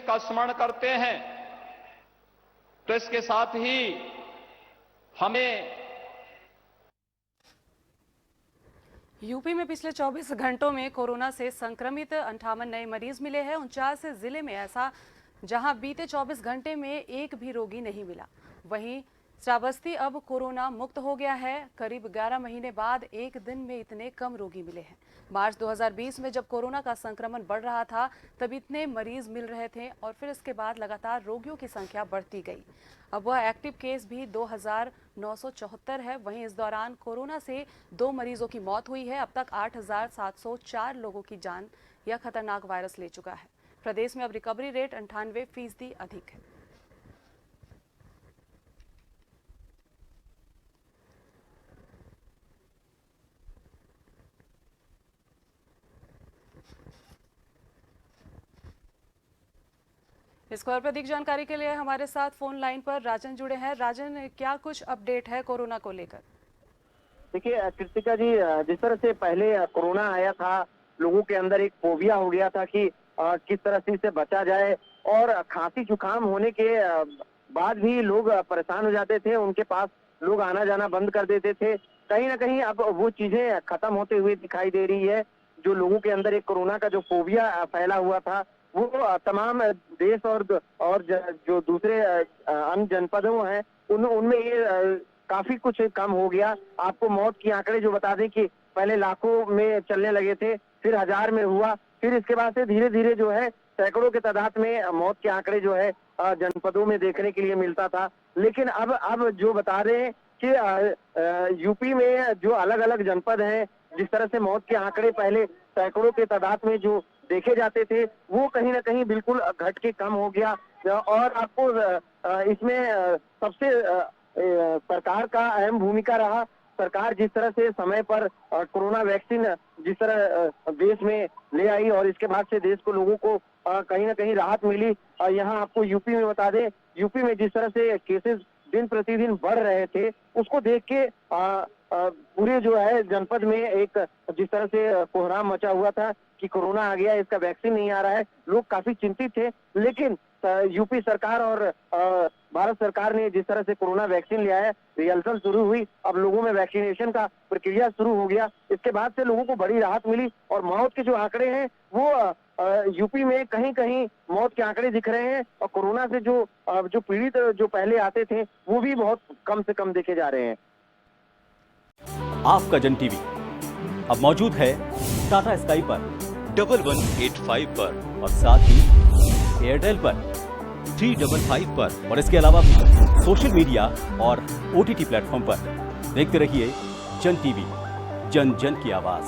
का स्मरण करते हैं तो इसके साथ ही हमें यूपी में पिछले 24 घंटों में कोरोना से संक्रमित 58 नए मरीज मिले हैं। 49 जिले में ऐसा जहां बीते 24 घंटे में एक भी रोगी नहीं मिला। वहीं श्रावस्ती अब कोरोना मुक्त हो गया है। करीब 11 महीने बाद एक दिन में इतने कम रोगी मिले हैं। मार्च 2020 में जब कोरोना का संक्रमण बढ़ रहा था तब इतने मरीज मिल रहे थे और फिर इसके बाद लगातार रोगियों की संख्या बढ़ती गई। अब वह एक्टिव केस भी 2974 है। वहीं इस दौरान कोरोना से 2 मरीजों की मौत हुई है। अब तक 8704 लोगों की जान यह खतरनाक वायरस ले चुका है। प्रदेश में अब रिकवरी रेट 98% अधिक है। इस खबर पर अधिक जानकारी के लिए हमारे साथ फोन लाइन पर राजन जुड़े हैं। राजन, क्या कुछ अपडेट है कोरोना को लेकर? देखिए कृतिका जी, जिस तरह से पहले कोरोना आया था, लोगों के अंदर एक फोबिया हो गया था कि किस तरह से इससे बचा जाए, और खांसी जुकाम होने के बाद भी लोग परेशान हो जाते थे, उनके पास लोग आना जाना बंद कर देते थे। कहीं ना कहीं अब वो चीजें खत्म होते हुए दिखाई दे रही है। जो लोगों के अंदर एक कोरोना का जो फोबिया फैला हुआ था, वो तमाम देश और जो दूसरे अन्य जनपदों हैं उनमें ये काफी कुछ कम हो गया। आपको मौत की आंकड़े जो बता दें कि पहले लाखों में चलने लगे थे, फिर 1000 में हुआ, फिर इसके बाद से धीरे धीरे जो है सैकड़ों के तादाद में मौत के आंकड़े जो है जनपदों में देखने के लिए मिलता था। लेकिन अब जो बता रहे हैं कि यूपी में जो अलग अलग जनपद हैं, जिस तरह से मौत के आंकड़े पहले सैकड़ों के तादाद में जो देखे जाते थे, वो कहीं ना कहीं बिल्कुल घट के कम हो गया। और आपको इसमें सबसे सरकार का अहम भूमिका रहा। सरकार जिस तरह से समय पर कोरोना वैक्सीन जिस तरह देश में ले आई और इसके बाद से देश को लोगों को कहीं ना कहीं राहत मिली। यहाँ आपको यूपी में बता दें, यूपी में जिस तरह से केसेस दिन प्रतिदिन बढ़ रहे थे, उसको देख के पूरे जो है जनपद में एक जिस तरह से कोहराम मचा हुआ था कि कोरोना आ गया, इसका वैक्सीन नहीं आ रहा है, लोग काफी चिंतित थे। लेकिन यूपी सरकार और भारत सरकार ने जिस तरह से कोरोना वैक्सीन लिया है, रिहर्सल शुरू हुई, अब लोगों में वैक्सीनेशन का प्रक्रिया शुरू हो गया। इसके बाद से लोगों को बड़ी राहत मिली और मौत के जो आंकड़े हैं वो यूपी में कहीं कहीं मौत के आंकड़े दिख रहे हैं, और कोरोना से जो पीड़ित जो पहले आते थे वो भी बहुत कम से कम देखे जा रहे हैं। आपका जन टीवी अब मौजूद है टाटा स्काई पर 1185 पर और साथ ही एयरटेल पर 355 पर और इसके अलावा भी सोशल मीडिया और OTT प्लेटफॉर्म पर। देखते रहिए जन टीवी, जन जन की आवाज।